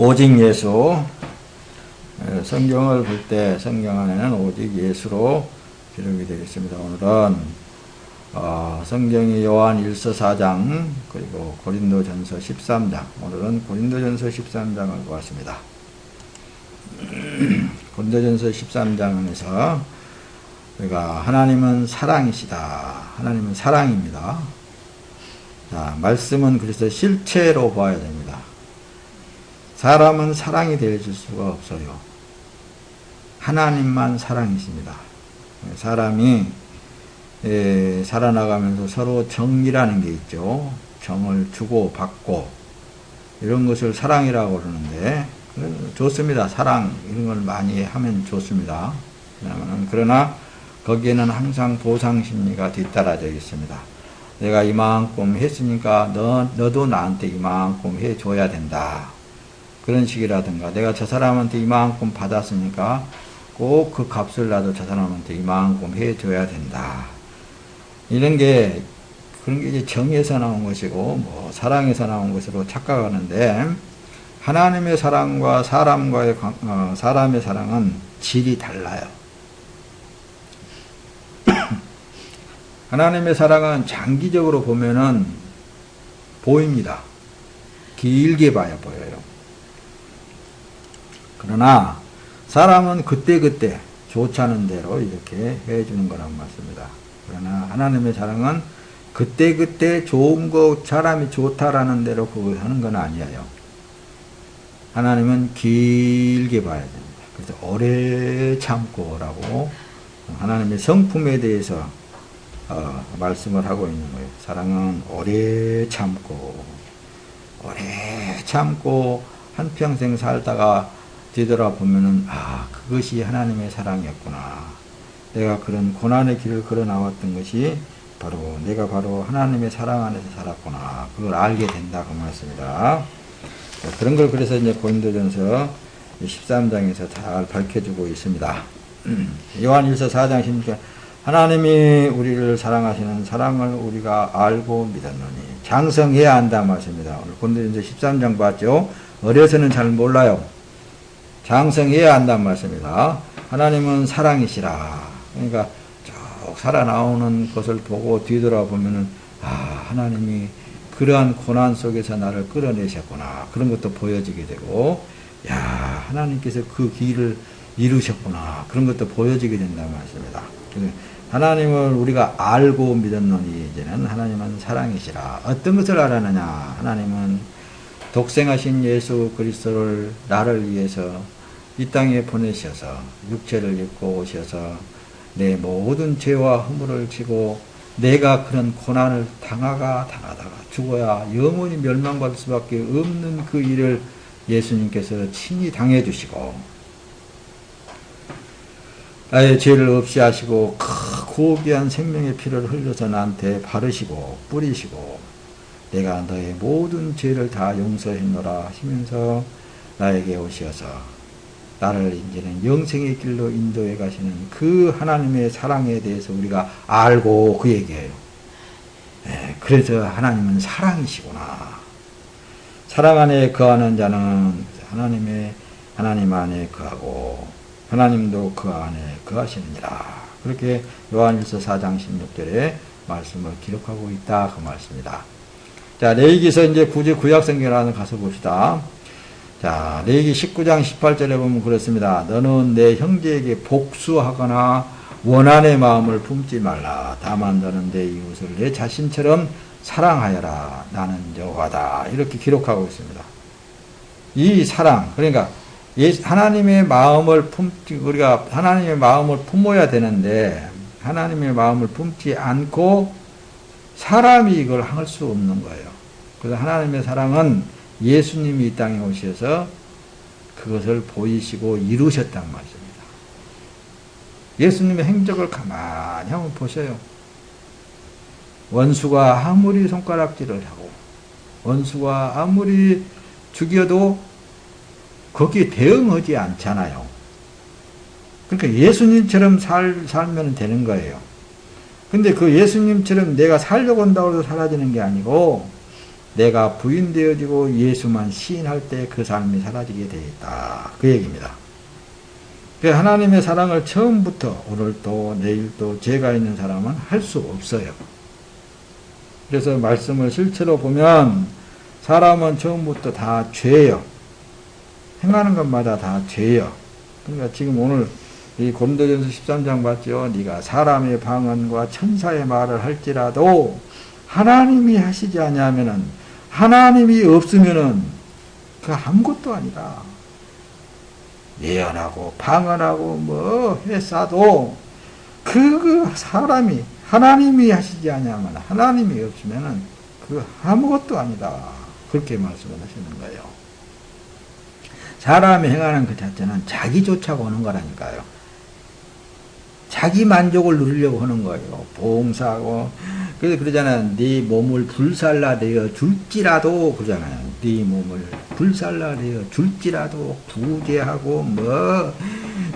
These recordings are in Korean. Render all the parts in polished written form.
오직 예수. 성경을 볼 때 성경 안에는 오직 예수로 기록이 되어 있습니다. 오늘은 성경이 요한 1서 4장 그리고 고린도전서 13장, 오늘은 고린도전서 13장을 보았습니다. 고린도전서 13장에서 우리가 하나님은 사랑이시다. 하나님은 사랑입니다. 자, 말씀은 그래서 실체로 봐야 됩니다. 사람은 사랑이 되어질 수가 없어요. 하나님만 사랑이십니다. 사람이 살아나가면서 서로 정이라는 게 있죠. 정을 주고 받고 이런 것을 사랑이라고 그러는데 좋습니다. 사랑 이런 걸 많이 하면 좋습니다. 그러나 거기에는 항상 보상심리가 뒤따라져 있습니다. 내가 이만큼 했으니까 너도 나한테 이만큼 해줘야 된다. 그런 식이라든가 내가 저 사람한테 이만큼 받았으니까 꼭 그 값을 나도 저 사람한테 이만큼 해줘야 된다. 이런 게 그런 게 이제 정에서 나온 것이고 사랑에서 나온 것으로 착각하는데 하나님의 사랑과 사람의 사랑은 질이 달라요. 하나님의 사랑은 장기적으로 보면은 보입니다. 길게 봐야 보여요. 그러나 사람은 그때그때 좋지 않은 대로 이렇게 해주는 거란 말씀입니다. 그러나 하나님의 사랑은 그때그때 좋은 거 사람이 좋다라는 대로 그걸 하는 건 아니에요. 하나님은 길게 봐야 됩니다. 그래서 오래 참고라고 하나님의 성품에 대해서 말씀을 하고 있는 거예요. 사랑은 오래 참고 한평생 살다가 뒤돌아보면은 그것이 하나님의 사랑이었구나. 내가 그런 고난의 길을 걸어 나왔던 것이 내가 바로 하나님의 사랑 안에서 살았구나. 그걸 알게 된다 그 말씀이다. 그런 걸 그래서 이제 고린도전서 13장에서 잘 밝혀주고 있습니다. 요한 1서 4장 16절 하나님이 우리를 사랑하시는 사랑을 우리가 알고 믿었노니 장성해야 한다 말씀입니다. 오늘 고린도전서 13장 봤죠? 어려서는 잘 몰라요. 장성해야 한다는 말씀입니다. 하나님은 사랑이시라. 그러니까 쭉 살아나오는 것을 보고 뒤돌아보면은 하나님이 그러한 고난 속에서 나를 끌어내셨구나. 그런 것도 보여지게 되고 하나님께서 그 길을 이루셨구나. 그런 것도 보여지게 된다는 말씀입니다. 하나님을 우리가 알고 믿었노니 이제는 하나님은 사랑이시라. 어떤 것을 알았느냐. 하나님은 독생하신 예수 그리스도를 나를 위해서 이 땅에 보내셔서 육체를 입고 오셔서 내 모든 죄와 허물을 지고 내가 그런 고난을 당하다가 죽어야 영원히 멸망받을 수밖에 없는 그 일을 예수님께서 친히 당해주시고 나의 죄를 없이 하시고 고귀한 생명의 피를 흘려서 나한테 바르시고 뿌리시고 내가 너의 모든 죄를 다 용서했노라 하시면서 나에게 오셔서 나를 이제는 영생의 길로 인도해 가시는 그 하나님의 사랑에 대해서 우리가 알고 그 얘기예요. 그래서 하나님은 사랑이시구나. 사랑 안에 거하는 자는 하나님 안에 거하고 하나님도 그 안에 거하시느니라. 그렇게 요한일서 4장 16절에 말씀을 기록하고 있다 그 말씀이다. 자, 레위기서 이제 굳이 구약성경을 가서 봅시다. 자, 레위기 19장 18절에 보면 그렇습니다. 너는 내 형제에게 복수하거나 원한의 마음을 품지 말라. 다만 너는 내 이웃을 내 자신처럼 사랑하여라. 나는 여호와다. 이렇게 기록하고 있습니다. 이 사랑, 그러니까 하나님의 마음을 우리가 하나님의 마음을 품어야 되는데 하나님의 마음을 품지 않고 사람이 이걸 할 수 없는 거예요. 그래서 하나님의 사랑은 예수님이 이 땅에 오셔서 그것을 보이시고 이루셨단 말씀입니다. 예수님의 행적을 가만히 한번 보셔요. 원수가 아무리 손가락질을 하고 원수가 아무리 죽여도 거기에 대응하지 않잖아요. 그러니까 예수님처럼 살면 되는 거예요. 근데 그 예수님처럼 내가 살려고 한다고 해서 사라지는 게 아니고 내가 부인되어지고 예수만 시인할 때 그 삶이 사라지게 되어 있다. 그 얘기입니다. 하나님의 사랑을 처음부터 오늘도 내일도 죄가 있는 사람은 할 수 없어요. 그래서 말씀을 실제로 보면 사람은 처음부터 다 죄예요. 행하는 것마다 다 죄예요. 그러니까 지금 오늘 이 고린도전서 13장 봤죠? 네가 사람의 방언과 천사의 말을 할지라도 하나님이 하시지 아니하면은, 하나님이 없으면은 그 아무것도 아니다. 예언하고 방언하고 뭐 했어도 그 사람이 하나님이 하시지 아니하면, 하나님이 없으면은 그 아무것도 아니다. 그렇게 말씀을 하시는 거예요. 사람이 행하는 그 자체는 자기 쫓아가 오는 거라니까요. 자기 만족을 누리려고 하는 거예요. 봉사하고. 그래서 그러잖아요. 네 몸을 불살라내어 줄지라도, 그러잖아요. 네 몸을 불살라내어 줄지라도 구제하고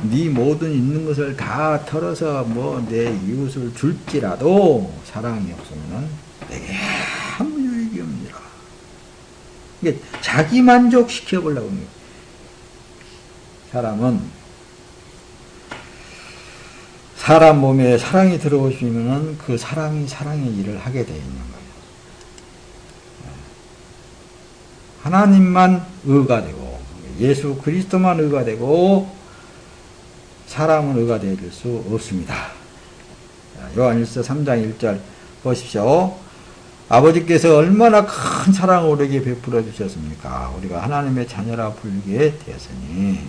네 모든 있는 것을 다 털어서 내 이웃을 줄지라도 사랑이 없으면은 내게 아무 유익이 없느니라. 이게 자기 만족 시켜보려고 합니다. 사람은 사람 몸에 사랑이 들어오시면은 그 사랑이 사랑의 일을 하게 되어 있는 거예요. 하나님만 의가 되고 예수 그리스도만 의가 되고 사람은 의가 되어질 수 없습니다. 요한일서 3장 1절 보십시오. 아버지께서 얼마나 큰 사랑을 우리에게 베풀어 주셨습니까? 우리가 하나님의 자녀라 불리게 되었으니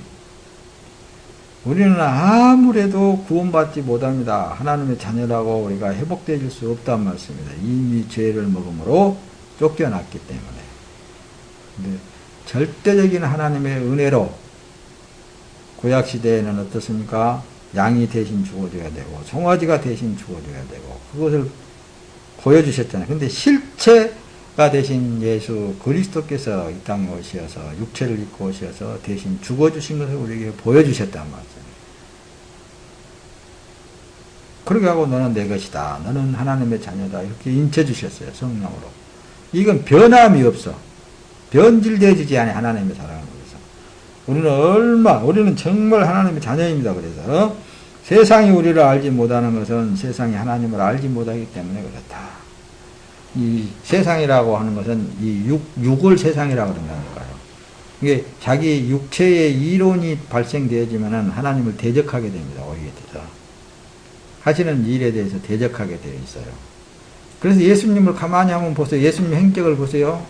우리는 아무래도 구원받지 못합니다. 하나님의 자녀라고 우리가 회복되어질 수 없단 말씀입니다. 이미 죄를 먹음으로 쫓겨났기 때문에. 근데 절대적인 하나님의 은혜로 구약시대에는 어떻습니까? 양이 대신 죽어줘야 되고 송아지가 대신 죽어줘야 되고 그것을 보여주셨잖아요. 근데 실체가 되신 예수 그리스도께서 이 땅에 오셔서 육체를 입고 오셔서 대신 죽어주신 것을 우리에게 보여주셨단 말이에요. 그렇게 하고 너는 내 것이다. 너는 하나님의 자녀다. 이렇게 인쳐주셨어요. 성령으로. 이건 변함이 없어. 변질되어지지 않아. 하나님의 사랑을 위해서. 우리는 정말 하나님의 자녀입니다. 그래서 세상이 우리를 알지 못하는 것은 세상이 하나님을 알지 못하기 때문에 그렇다. 이 세상이라고 하는 것은 이 육을 세상이라고 그런다니까요. 이게 자기 육체의 이론이 발생되어지면은 하나님을 대적하게 됩니다. 오히려 되죠. 하시는 일에 대해서 대적하게 되어 있어요. 그래서 예수님을 가만히 한번 보세요. 예수님 행적을 보세요.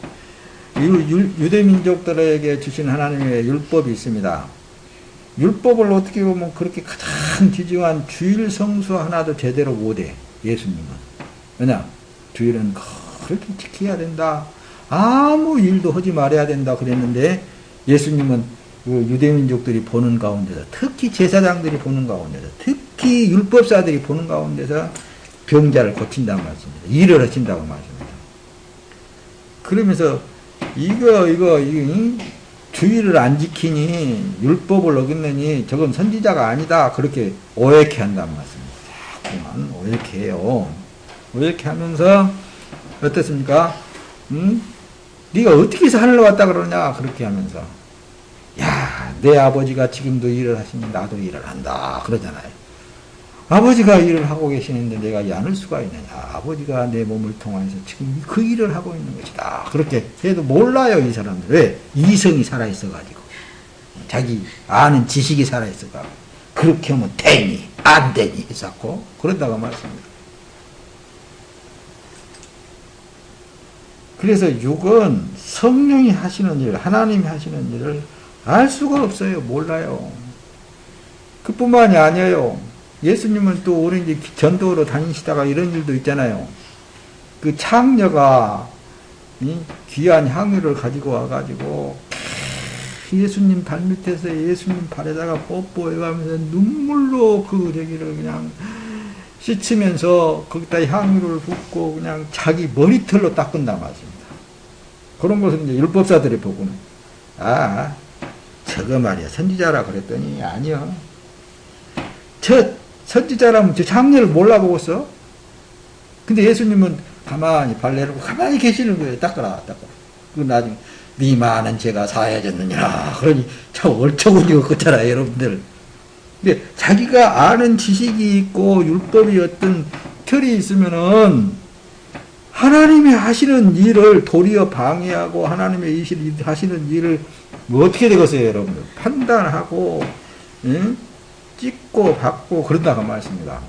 유대민족들에게 주신 하나님의 율법이 있습니다. 율법을 어떻게 보면 그렇게 가장 귀중한 주일 성수 하나도 제대로 못해. 예수님은. 왜냐? 주일은 그렇게 지켜야 된다. 아무 일도 하지 말아야 된다 그랬는데 예수님은 그 유대민족들이 보는 가운데서, 특히 제사장들이 보는 가운데서, 특히 율법사들이 보는 가운데서 병자를 고친다는 말씀입니다. 일을 하신다고 말씀입니다. 그러면서 이거 주의를 안 지키니 율법을 어겼느니 저건 선지자가 아니다. 그렇게 오해케 한다는 말씀입니다. 자꾸만 오해케 해요. 오해케 하면서 어떻습니까? 네가 어떻게 해서 하늘로 왔다 그러냐? 그렇게 하면서 야, 내 아버지가 지금도 일을 하시니 나도 일을 한다. 그러잖아요. 아버지가 일을 하고 계시는데 내가 안 할 수가 있느냐. 아버지가 내 몸을 통해서 지금 그 일을 하고 있는 것이다. 그렇게 해도 몰라요, 이 사람들. 왜? 이성이 살아있어가지고. 자기 아는 지식이 살아있어가지고. 그렇게 하면 되니, 안 되니, 자꾸. 그런다고 말씀입니다. 그래서 육은 성령이 하시는 일, 하나님이 하시는 일을 알 수가 없어요. 몰라요. 그뿐만이 아니에요. 예수님은 또 오늘 이제 전도로 다니시다가 이런 일도 있잖아요. 그 창녀가 귀한 향유를 가지고 와가지고 예수님 발밑에서 예수님 발에다가 뽀뽀해가면서 눈물로 그 저기를 그냥 씻으면서 거기다 향유를 붓고 그냥 자기 머리털로 닦은단 말입니다. 그런 것을 이제 율법사들이 보고는 저거 말이야 선지자라 그랬더니 아니요. 저 선지자라면 저 장례를 몰라보겠어? 근데 예수님은 가만히 발 내놓고 가만히 계시는 거예요. 닦아라. 그 나중에 네 많은 죄가 사해졌느냐 그러니 참 얼처구니가 그렇잖아요 여러분들. 근데 자기가 아는 지식이 있고 율법이 어떤 틀이 있으면은 하나님이 하시는 일을 도리어 방해하고 하나님의 하시는 일을 뭐 어떻게 되겠어요 여러분들. 판단하고 응? 찍고 받고 그런다고 말씀입니다.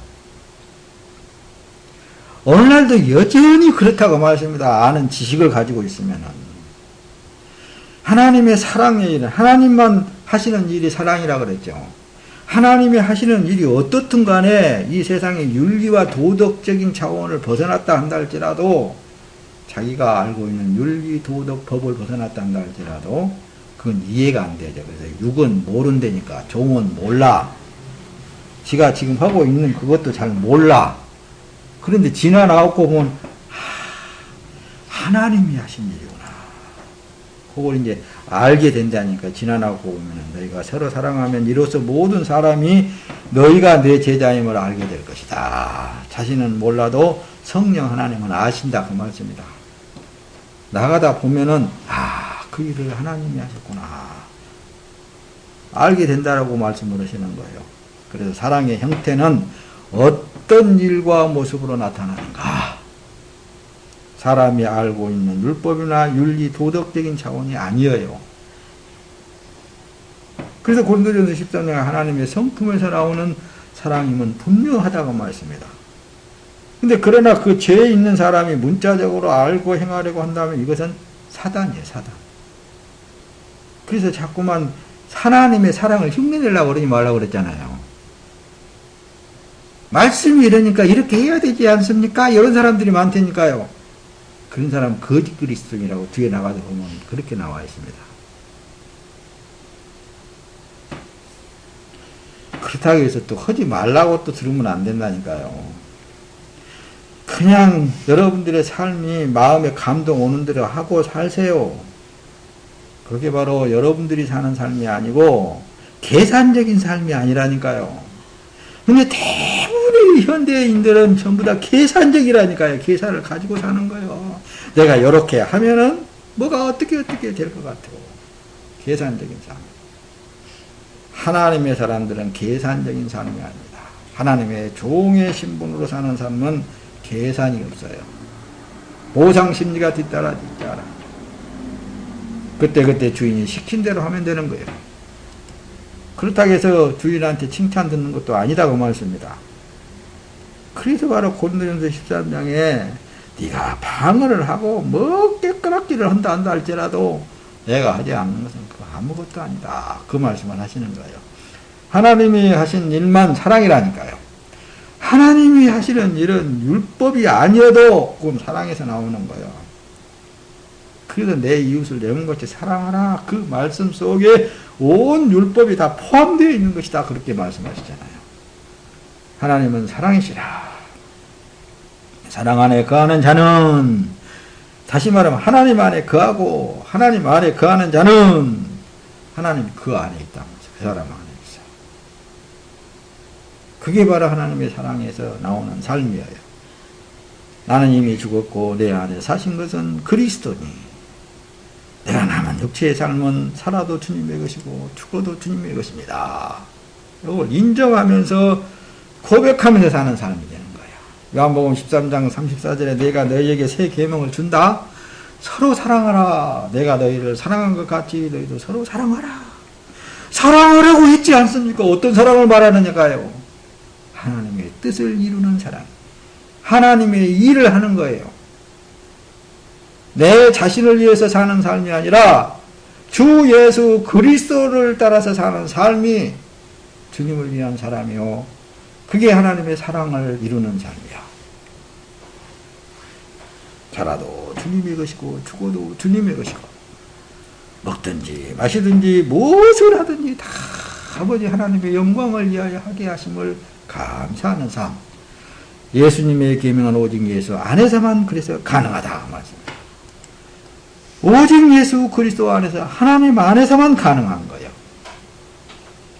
오늘날도 여전히 그렇다고 말씀입니다. 아는 지식을 가지고 있으면은. 하나님의 사랑의 일은 하나님만 하시는 일이 사랑이라 그랬죠. 하나님이 하시는 일이 어떻든 간에 이 세상의 윤리와 도덕적인 차원을 벗어났다 한다 할지라도 자기가 알고 있는 윤리, 도덕, 법을 벗어났다 한다 할지라도 그건 이해가 안 되죠. 그래서 육은 모른다니까. 종은 몰라. 지가 지금 하고 있는 그것도 잘 몰라. 그런데 지나 나오고 보면 하나님이 하신 일이구나. 그걸 이제 알게 된다니까. 지나 나오고 보면 너희가 서로 사랑하면 이로써 모든 사람이 너희가 내 제자임을 알게 될 것이다. 자신은 몰라도 성령 하나님은 아신다 그 말씀이다. 나가다 보면은 그 일을 하나님이 하셨구나. 알게 된다라고 말씀을 하시는 거예요. 그래서 사랑의 형태는 어떤 일과 모습으로 나타나는가? 사람이 알고 있는 율법이나 윤리, 도덕적인 차원이 아니에요. 그래서 고린도전서 13장에 하나님의 성품에서 나오는 사랑임은 분명하다고 말씀입니다. 근데 그러나 그 죄에 있는 사람이 문자적으로 알고 행하려고 한다면 이것은 사단이에요, 사단. 그래서 자꾸만 하나님의 사랑을 흉내내려고 그러지 말라고 그랬잖아요. 말씀이 이러니까 이렇게 해야 되지 않습니까? 이런 사람들이 많다니까요. 그런 사람 거짓 그리스도인이라고 뒤에 나가서 보면 그렇게 나와 있습니다. 그렇다고 해서 또 하지 말라고 또 들으면 안 된다니까요. 그냥 여러분들의 삶이 마음에 감동 오는 대로 하고 살세요. 그게 바로 여러분들이 사는 삶이 아니고 계산적인 삶이 아니라니까요. 근데 대부분의 현대인들은 전부 다 계산적이라니까요. 계산을 가지고 사는 거예요. 내가 이렇게 하면은 뭐가 어떻게 될 것 같아요. 계산적인 삶. 하나님의 사람들은 계산적인 삶이 아닙니다. 하나님의 종의 신분으로 사는 삶은 계산이 없어요. 보상심리가 뒤따라지지 않아. 그때 주인이 시킨 대로 하면 되는 거예요. 그렇다고 해서 주인한테 칭찬 듣는 것도 아니다고 말씀입니다. 그래서 바로 고린도전서 13장에 네가 방언을 하고 뭐 깨끗하기를 한다 할지라도 내가 하지 않는 것은 아무것도 아니다. 그 말씀을 하시는 거예요. 하나님이 하신 일만 사랑이라니까요. 하나님이 하시는 일은 율법이 아니어도 그건 사랑에서 나오는 거예요. 그래서 내 이웃을 내 몸같이 사랑하라. 그 말씀 속에 온 율법이 다 포함되어 있는 것이다. 그렇게 말씀하시잖아요. 하나님은 사랑이시라. 사랑 안에 거하는 자는, 다시 말하면 하나님 안에 거하고 하나님 안에 거하는 자는 하나님 그 안에 있다면서 그 사람 안에 있어. 그게 바로 하나님의 사랑에서 나오는 삶이에요. 나는 이미 죽었고 내 안에 사신 것은 그리스도니 내가 남은 육체의 삶은 살아도 주님의 것이고 죽어도 주님의 것입니다. 이걸 인정하면서 고백하면서 사는 삶이 되는 거예요. 요한복음 13장 34절에 내가 너희에게 새 계명을 준다. 서로 사랑하라. 내가 너희를 사랑한 것 같이 너희도 서로 사랑하라. 사랑하라고 했지 않습니까? 어떤 사랑을 말하느냐가요. 하나님의 뜻을 이루는 사랑. 하나님의 일을 하는 거예요. 내 자신을 위해서 사는 삶이 아니라 주 예수 그리스도를 따라서 사는 삶이 주님을 위한 사람이요. 그게 하나님의 사랑을 이루는 삶이야. 살아도 주님의 것이고 죽어도 주님의 것이고 먹든지 마시든지 무엇을 하든지 다 아버지 하나님의 영광을 위하여 하게 하심을 감사하는 삶. 예수님의 계명은 오직 예수 안에서만 그래서 가능하다 말씀입니다. 오직 예수 그리스도 안에서 하나님 안에서만 가능한 거예요.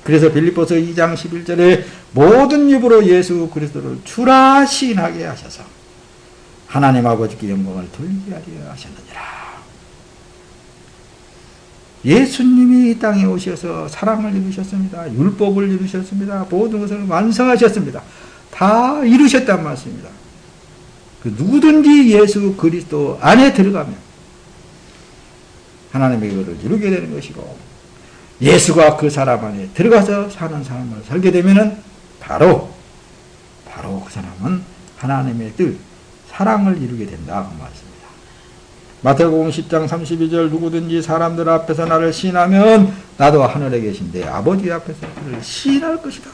그래서 빌립보서 2장 11절에 모든 입으로 예수 그리스도를 주라 시인하게 하셔서 하나님 아버지께 영광을 돌리게 하려 하셨느니라. 예수님이 이 땅에 오셔서 사랑을 이루셨습니다. 율법을 이루셨습니다. 모든 것을 완성하셨습니다. 다 이루셨단 말씀입니다. 그 누구든지 예수 그리스도 안에 들어가면 하나님의 의를 이루게 되는 것이고, 예수가 그 사람 안에 들어가서 사는 삶을 살게 되면은 바로 그 사람은 하나님의 뜻, 사랑을 이루게 된다 그 말씀입니다. 마태복음 10장 32절 누구든지 사람들 앞에서 나를 시인하면 나도 하늘에 계신 내 아버지 앞에서 그를 시인할 것이다.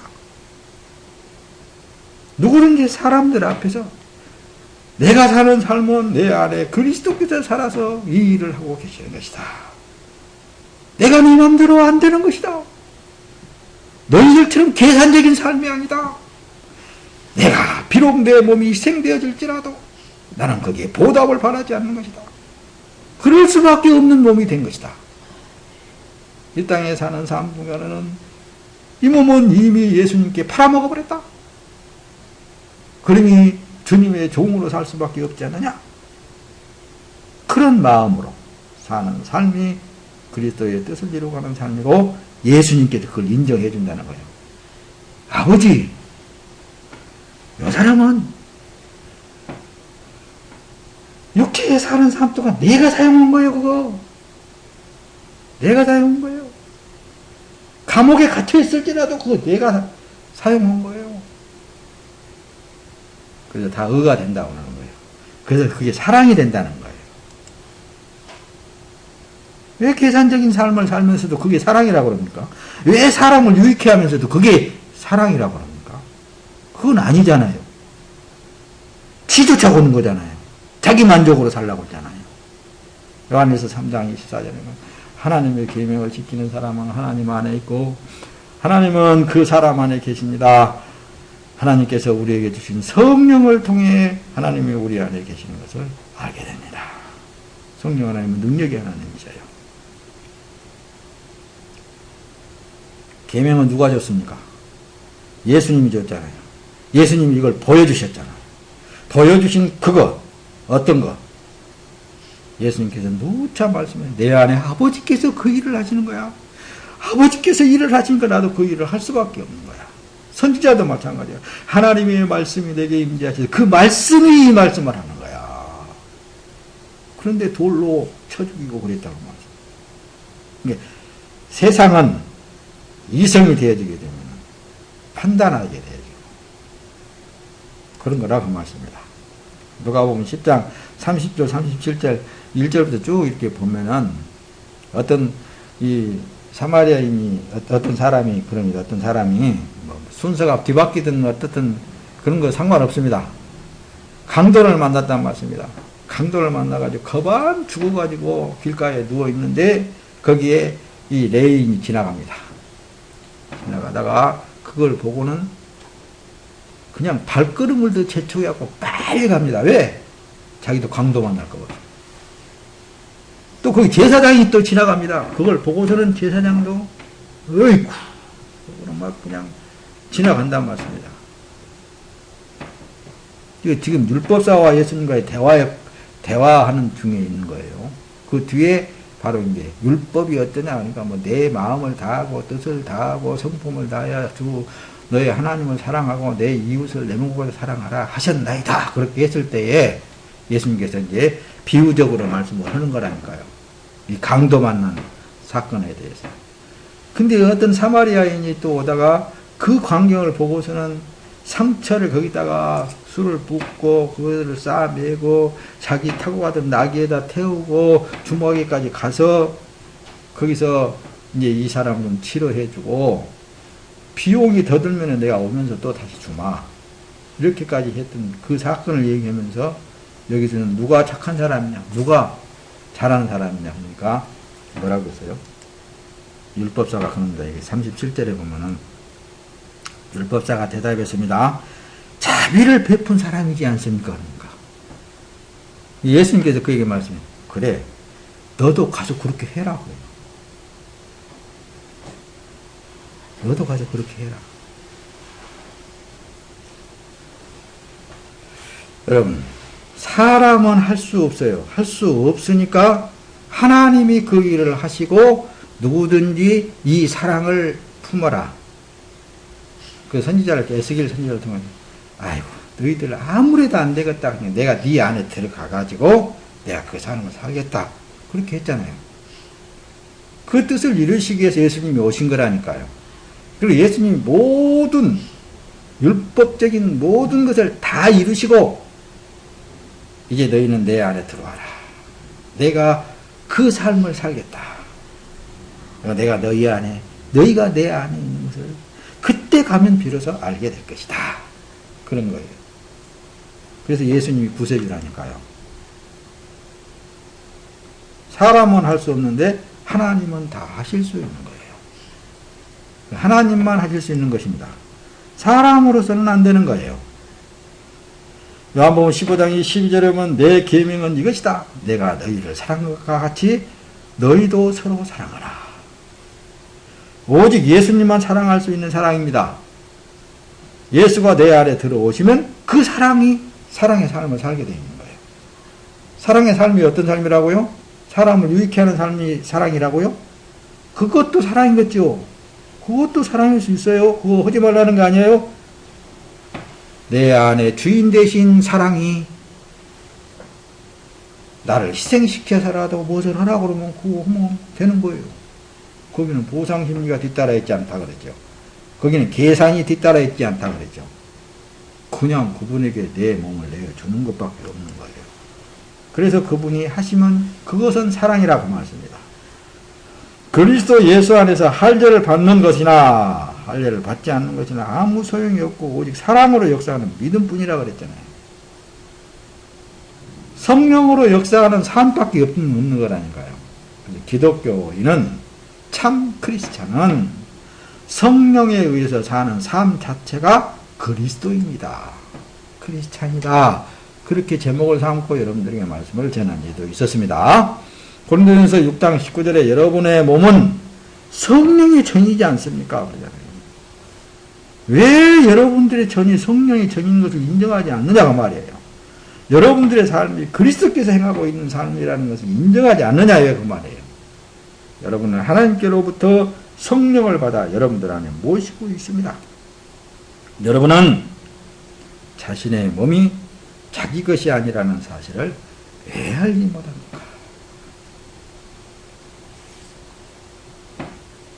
누구든지 사람들 앞에서 내가 사는 삶은 내 안에 그리스도께서 살아서 이 일을 하고 계시는 것이다. 내가 네 맘대로 안 되는 것이다. 너희들처럼 계산적인 삶이 아니다. 내가 비록 내 몸이 희생되어질지라도 나는 거기에 보답을 바라지 않는 것이다. 그럴 수밖에 없는 몸이 된 것이다. 이 땅에 사는 삶 중에는 이 몸은 이미 예수님께 팔아먹어버렸다. 그러니 주님의 종으로 살 수밖에 없지 않느냐. 그런 마음으로 사는 삶이 그리스도의 뜻을 이루어가는 삶이고, 예수님께서 그걸 인정해 준다는 거예요. 아버지, 이 사람은 육체에 사는 삶 동안 내가 사용한 거예요. 그거 내가 사용한 거예요. 감옥에 갇혀 있을지라도 그거 내가 사용한 거예요. 그래서 다 의가 된다고 하는 거예요. 그래서 그게 사랑이 된다는 거예요. 왜 계산적인 삶을 살면서도 그게 사랑이라고 그럽니까? 왜 사람을 유익해 하면서도 그게 사랑이라고 합니까? 그건 아니잖아요. 지조차 오는 거잖아요. 자기 만족으로 살라고 했잖아요. 요한일서 3장 24절에 하나님의 계명을 지키는 사람은 하나님 안에 있고 하나님은 그 사람 안에 계십니다. 하나님께서 우리에게 주신 성령을 통해 하나님이 우리 안에 계시는 것을 알게 됩니다. 성령 하나님은 능력의 하나님이셔요. 계명은 누가 줬습니까? 예수님이 줬잖아요. 예수님이 이걸 보여주셨잖아요. 보여주신 그거, 어떤 거? 예수님께서 누차 말씀해, 내 안에 아버지께서 그 일을 하시는 거야. 아버지께서 일을 하시니까 나도 그 일을 할 수밖에 없는 거야. 선지자도 마찬가지야. 하나님의 말씀이 내게 임재하셔서 그 말씀이 이 말씀을 하는 거야. 그런데 돌로 쳐 죽이고 그랬다고 말이야. 그러니까 세상은 이성이 되어지게 되면 판단하게 되어지고 그런 거라고 말씀입니다. 누가복음 10장 30절 37절 1절부터 쭉 이렇게 보면은 어떤 이 사마리아인이 어떤 사람이 그럽니다. 어떤 사람이 뭐 순서가 뒤바뀌든 어떻든 그런 거 상관없습니다. 강도를 만났단 말씀입니다. 강도를 만나가지고 거반 죽어가지고 길가에 누워 있는데 거기에 이 레인이 지나갑니다. 지나가다가 그걸 보고는 그냥 발걸음을 더 재촉해갖고 빨리 갑니다. 왜? 자기도 강도 만날 거거든. 또 거기 제사장이 또 지나갑니다. 그걸 보고서는 제사장도 어이쿠 막 그냥 지나간단 말씀입니다. 이거 지금 율법사와 예수님과의 대화하는 중에 있는 거예요. 그 뒤에 바로 이제 율법이 어떠냐 그러니까 뭐 내 마음을 다하고 뜻을 다하고 성품을 다하여 주 너의 하나님을 사랑하고 내 이웃을 내 몸보다 사랑하라 하셨나이다. 그렇게 했을 때에 예수님께서 이제 비유적으로 말씀을 하는 거라니까요. 이 강도 만난 사건에 대해서. 근데 어떤 사마리아인이 또 오다가 그 광경을 보고서는 상처를 거기다가 술을 붓고 그거를 쌓아매고 자기 타고 가던 나귀에다 태우고 주먹에까지 가서 거기서 이제 이 사람 좀 치료해주고 비용이 더 들면 내가 오면서 또 다시 주마 이렇게까지 했던 그 사건을 얘기하면서 여기서는 누가 착한 사람이냐 누가 잘하는 사람이냐 하니까 뭐라고 했어요? 율법사가 그럽니다. 여기 37절에 보면은 율법사가 대답했습니다. 자비를 베푼 사람이지 않습니까? 그러니까 예수님께서 그에게 말씀해 그래 너도 가서 그렇게 해라. 너도 가서 그렇게 해라. 여러분 사람은 할 수 없어요. 할 수 없으니까 하나님이 그 일을 하시고 누구든지 이 사랑을 품어라. 그 선지자를, 에스겔 선지자를 통해, 아이고, 너희들 아무래도 안 되겠다. 그냥 내가 네 안에 들어가가지고 내가 그 사람을 살겠다. 그렇게 했잖아요. 그 뜻을 이루시기 위해서 예수님이 오신 거라니까요. 그리고 예수님이 모든 율법적인 모든 것을 다 이루시고 이제 너희는 내 안에 들어와라. 내가 그 삶을 살겠다. 내가 너희 안에, 너희가 내 안에 있는 것을 그때 가면 비로소 알게 될 것이다. 그런 거예요. 그래서 예수님이 구세주라니까요. 사람은 할 수 없는데 하나님은 다 하실 수 있는 거예요. 하나님만 하실 수 있는 것입니다. 사람으로서는 안 되는 거예요. 요한복음 15장 12절에 보면 내 계명은 이것이다. 내가 너희를 사랑한 것과 같이 너희도 서로 사랑하라. 오직 예수님만 사랑할 수 있는 사랑입니다. 예수가 내 안에 들어오시면 그 사랑이 사랑의 삶을 살게 되어 있는 거예요. 사랑의 삶이 어떤 삶이라고요? 사람을 유익해 하는 삶이 사랑이라고요? 그것도 사랑이겠죠. 그것도 사랑일 수 있어요. 그거 하지 말라는 거 아니에요? 내 안에 주인 되신 사랑이 나를 희생시켜서라도 무엇을 하라고 그러면 그거 하면 되는 거예요. 거기는 보상심리가 뒤따라 있지 않다 그랬죠. 거기는 계산이 뒤따라 있지 않다 그랬죠. 그냥 그분에게 내 몸을 내어주는 것밖에 없는 거예요. 그래서 그분이 하시면 그것은 사랑이라고 말씀합니다. 그리스도 예수 안에서 할례를 받는 것이나 할례를 받지 않는 것이나 아무 소용이 없고 오직 사랑으로 역사하는 믿음뿐이라 그랬잖아요. 성령으로 역사하는 삶밖에 없는 거라니까요. 기독교인은 참 크리스찬은 성령에 의해서 사는 삶 자체가 그리스도입니다. 크리스찬이다. 그렇게 제목을 삼고 여러분들에게 말씀을 전한 적도 있었습니다. 고린도전서 6장 19절에 여러분의 몸은 성령의 전이지 않습니까? 그러잖아요. 왜 여러분들의 전이 성령의 전인 것을 인정하지 않느냐가 말이에요. 여러분들의 삶이 그리스도께서 행하고 있는 삶이라는 것을 인정하지 않느냐예요. 그 말이에요. 여러분은 하나님께로부터 성령을 받아 여러분들 안에 모시고 있습니다. 여러분은 자신의 몸이 자기 것이 아니라는 사실을 왜 알지 못합니까?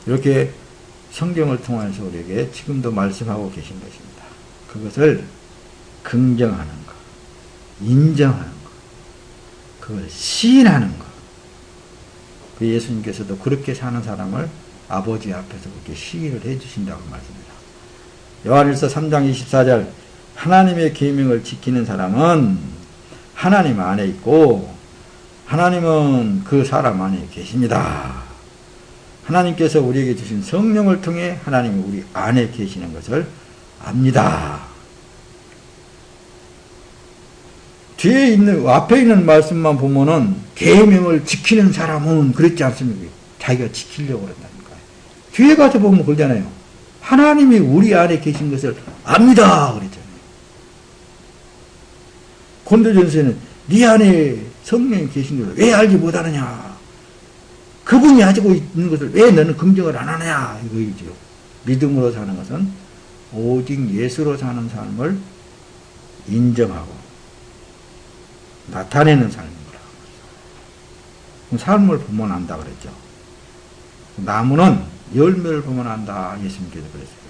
이렇게 성경을 통해서 우리에게 지금도 말씀하고 계신 것입니다. 그것을 긍정하는 것, 인정하는 것, 그걸 시인하는 것. 그 예수님께서도 그렇게 사는 사람을 아버지 앞에서 그렇게 시인을 해주신다고 말씀합니다. 요한일서 3장 24절 하나님의 계명을 지키는 사람은 하나님 안에 있고 하나님은 그 사람 안에 계십니다. 하나님께서 우리에게 주신 성령을 통해 하나님이 우리 안에 계시는 것을 압니다. 뒤에 있는, 앞에 있는 말씀만 보면은 계명을 지키는 사람은 그랬지 않습니까? 자기가 지키려고 그런다니까요. 뒤에 가서 보면 그러잖아요. 하나님이 우리 안에 계신 것을 압니다. 그랬잖아요. 고린도전서에는 네 안에 성령이 계신 것을 왜 알지 못하느냐? 그분이 가지고 있는 것을 왜 너는 긍정을 안 하느냐? 이거이죠. 믿음으로 사는 것은 오직 예수로 사는 삶을 인정하고 나타내는 삶인 거라고. 삶을 보면 안다 그랬죠. 나무는 열매를 보면 안다. 예수님께서 그랬어요.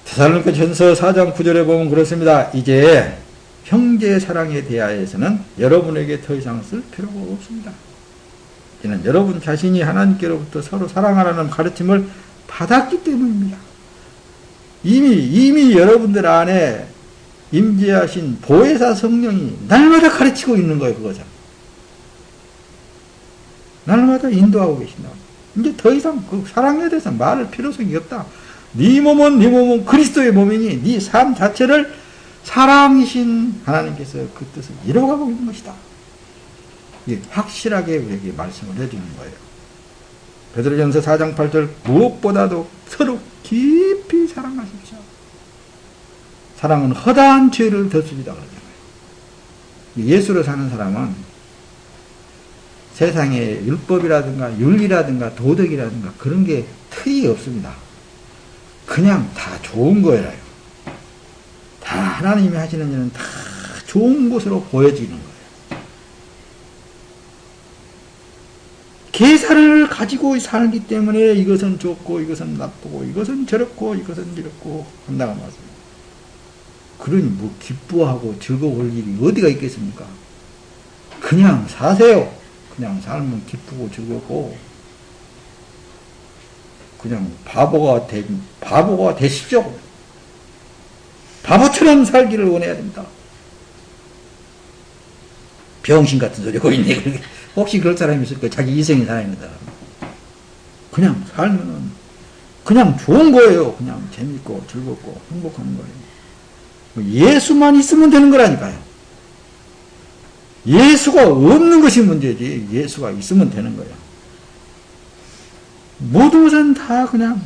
데살로니가 전서 4장 9절에 보면 그렇습니다. 이제 형제 사랑에 대하여서는 여러분에게 더 이상 쓸 필요가 없습니다. 이는 여러분 자신이 하나님께로부터 서로 사랑하라는 가르침을 받았기 때문입니다. 이미 여러분들 안에 임재하신 보혜사 성령이 날마다 가르치고 있는 거예요. 그거죠. 날마다 인도하고 계신다. 이제 더 이상 그 사랑에 대해서 말할 필요성이 없다. 네 몸은 그리스도의 몸이니 네 삶 자체를 사랑이신 하나님께서 그 뜻을 이뤄가고 있는 것이다. 이게 확실하게 우리에게 말씀을 해주는 거예요. 베드로전서 4장 8절 무엇보다도 서로 깊이 사랑하십시오. 사랑은 허다한 죄를 덮습니다. 그러잖아요. 예수로 사는 사람은 세상에 율법이라든가 윤리라든가 도덕이라든가 그런 게 틀이 없습니다. 그냥 다 좋은 거예요. 다 하나님이 하시는 일은 다 좋은 것으로 보여지는 거예요. 계산을 가지고 살기 때문에 이것은 좋고 이것은 나쁘고 이것은 저렇고 이것은 이렇고 한다고 말씀입니다. 그러니 뭐 기뻐하고 즐거울 일이 어디가 있겠습니까? 그냥 사세요. 그냥 살면 기쁘고 즐겁고 그냥 바보가 되십시오. 바보처럼 살기를 원해야 됩니다. 병신 같은 소리 하고 있네. 혹시 그럴 사람이 있을 거예요. 자기 이성이 살아있는 사람. 그냥 살면은 그냥 좋은 거예요. 그냥 재밌고 즐겁고 행복한 거예요. 예수만 있으면 되는 거라니까요. 예수가 없는 것이 문제지 예수가 있으면 되는 거예요. 모든 것은 다 그냥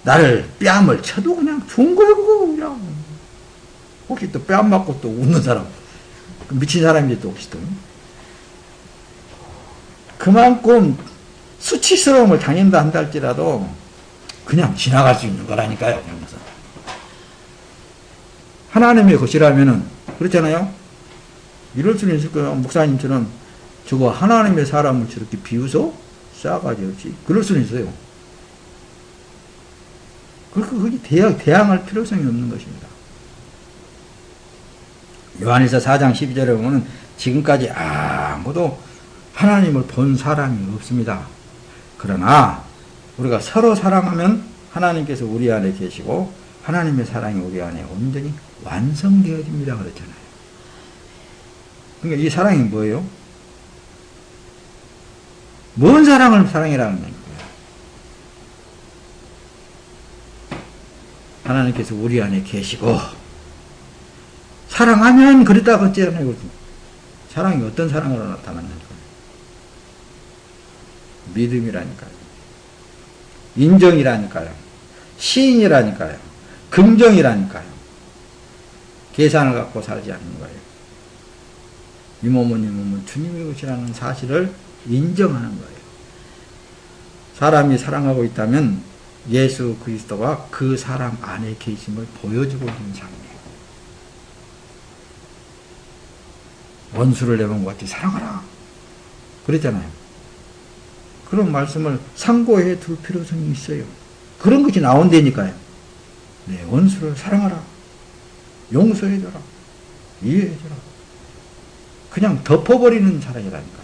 나를 뺨을 쳐도 그냥 좋은 거예요. 그거 그냥. 혹시 또 뺨 맞고 또 웃는 사람 미친 사람이 또 혹시 또 그만큼 수치스러움을 당한다 한다 할지라도 그냥 지나갈 수 있는 거라니까요. 그러면서 하나님의 것이라면은 그렇잖아요. 이럴 수는 있을 거예요. 목사님처럼 저거 하나님의 사람을 저렇게 비웃어? 싸가지 없이. 그럴 수는 있어요. 그게 대항할 필요성이 없는 것입니다. 요한일서 4장 12절에 보면 지금까지 아무도 하나님을 본 사람이 없습니다. 그러나 우리가 서로 사랑하면 하나님께서 우리 안에 계시고 하나님의 사랑이 우리 안에 온전히 완성되어집니다. 그랬잖아요. 그러니까 이 사랑이 뭐예요? 뭔 사랑을 사랑이라는 거예요? 하나님께서 우리 안에 계시고 사랑하면 그랬다고 했잖아요. 사랑이 어떤 사랑으로 나타나는지 믿음이라니까요. 인정이라니까요. 시인이라니까요. 긍정이라니까요. 계산을 갖고 살지 않는 거예요. 이 몸은 주님의 것이라는 사실을 인정하는 거예요. 사람이 사랑하고 있다면 예수 그리스도가 그 사람 안에 계심을 보여주고 있는 삶이에요. 원수를 내 몸과 같이 사랑하라 그랬잖아요. 그런 말씀을 상고해 둘 필요성이 있어요. 그런 것이 나온다니까요. 내 원수를 사랑하라, 용서해줘라, 이해해줘라. 그냥 덮어버리는 사랑이라니까요.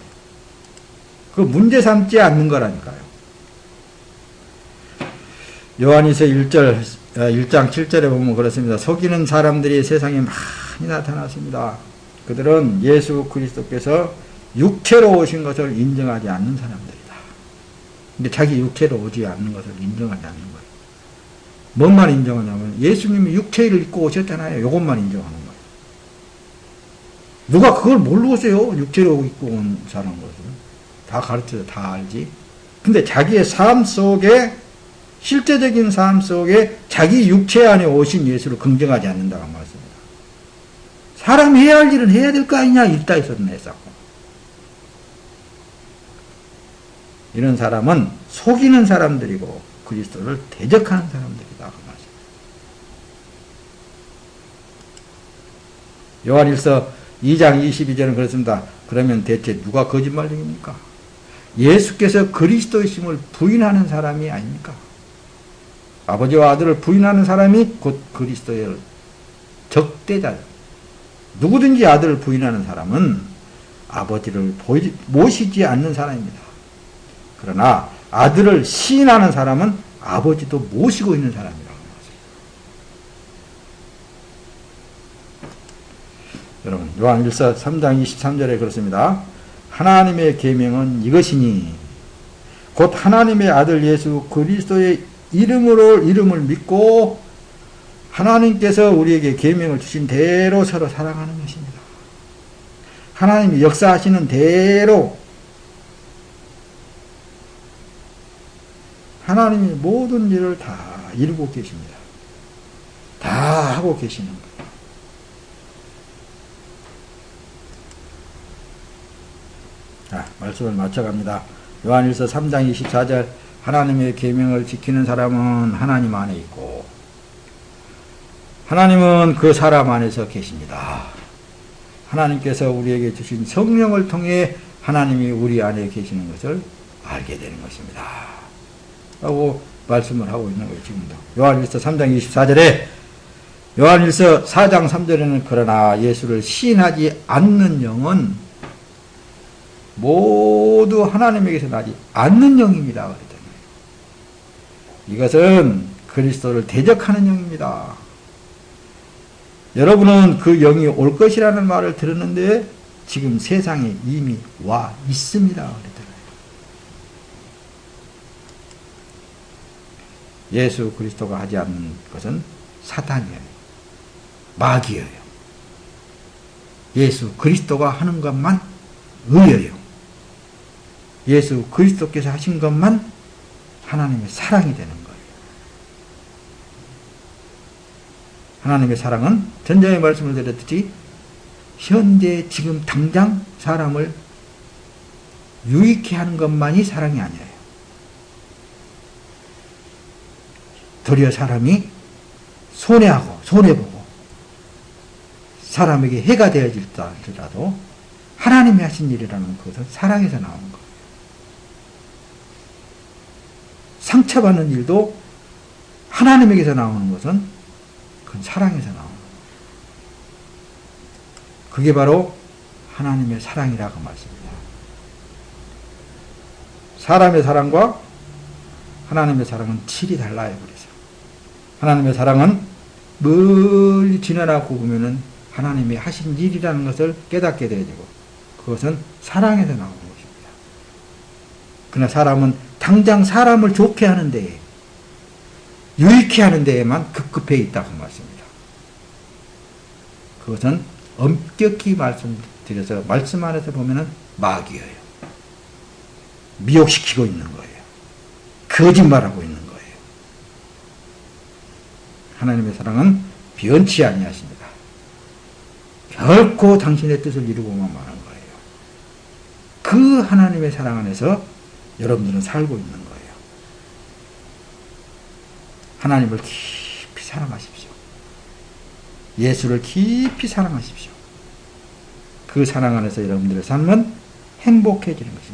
그 문제 삼지 않는 거라니까요. 요한일서 1장 7절에 보면 그렇습니다. 속이는 사람들이 세상에 많이 나타났습니다. 그들은 예수 그리스도께서 육체로 오신 것을 인정하지 않는 사람들이다. 근데 자기 육체로 오지 않는 것을 인정하지 않는 거예요. 뭔만 인정하냐면 예수님이 육체를 입고 오셨잖아요. 이것만 인정하는 거예요. 누가 그걸 모르겠어요. 육체로 입고 온 사람 것을. 다 가르쳐서 다 알지. 근데 자기의 삶 속에 실제적인 삶 속에 자기 육체 안에 오신 예수를 긍정하지 않는다고 말씀합니다. 사람이 해야 할 일은 해야 될 거 아니냐 일다 있었네 했었고. 이런 사람은 속이는 사람들이고 그리스도를 대적하는 사람들이다 그 말씀. 요한일서 2장 22절은 그렇습니다. 그러면 대체 누가 거짓말쟁입니까? 예수께서 그리스도이심을 부인하는 사람이 아닙니까? 아버지와 아들을 부인하는 사람이 곧 그리스도의 적대자예요. 누구든지 아들을 부인하는 사람은 아버지를 모시지 않는 사람입니다. 그러나 아들을 시인하는 사람은 아버지도 모시고 있는 사람이라고 말합니다. 여러분 요한일서 3장 23절에 그렇습니다. 하나님의 계명은 이것이니 곧 하나님의 아들 예수 그리스도의 이름을 믿고 하나님께서 우리에게 계명을 주신 대로 서로 사랑하는 것입니다. 하나님이 역사하시는 대로 하나님이 모든 일을 다 이루고 계십니다. 다 하고 계시는 거예요. 자, 말씀을 맞춰갑니다. 요한일서 3장 24절 하나님의 계명을 지키는 사람은 하나님 안에 있고 하나님은 그 사람 안에서 계십니다. 하나님께서 우리에게 주신 성령을 통해 하나님이 우리 안에 계시는 것을 알게 되는 것입니다. 라고 말씀을 하고 있는 거예요. 지금도 요한일서 3장 24절에 요한일서 4장 3절에는 그러나 예수를 시인하지 않는 영은 모두 하나님에게서 나지 않는 영입니다. 그랬잖아요. 이것은 그리스도를 대적하는 영입니다. 여러분은 그 영이 올 것이라는 말을 들었는데 지금 세상에 이미 와 있습니다. 그랬잖아요. 예수 그리스도가 하지 않는 것은 사탄이에요. 마귀예요. 예수 그리스도가 하는 것만 의예요. 예수 그리스도께서 하신 것만 하나님의 사랑이 되는 거예요. 하나님의 사랑은 전자의 말씀을 드렸듯이 현재 지금 당장 사람을 유익해 하는 것만이 사랑이 아니에요. 도리어 사람이 손해하고 손해보고 사람에게 해가 되어질지라도 하나님이 하신 일이라는 것은 사랑에서 나오는 거예요. 상처받는 일도 하나님에게서 나오는 것은 그건 사랑에서 나오는 거예요. 그게 바로 하나님의 사랑이라고 말씀입니다. 사람의 사랑과 하나님의 사랑은 질이 달라요. 그래서 하나님의 사랑은 멀리 지나가고 보면은 하나님이 하신 일이라는 것을 깨닫게 되어지고 그것은 사랑에서 나오는 것입니다. 그러나 사람은 당장 사람을 좋게 하는 데에 유익해 하는 데에만 급급해 있다고 말씀입니다. 그것은 엄격히 말씀드려서 말씀 안에서 보면은 마귀예요. 미혹시키고 있는 거예요. 거짓말하고 있는 거예요. 하나님의 사랑은 변치 아니하십니다. 결코 당신의 뜻을 이루고만 마는 거예요. 그 하나님의 사랑 안에서 여러분들은 살고 있는 거예요. 하나님을 깊이 사랑하십시오. 예수를 깊이 사랑하십시오. 그 사랑 안에서 여러분들의 삶은 행복해지는 것입니다.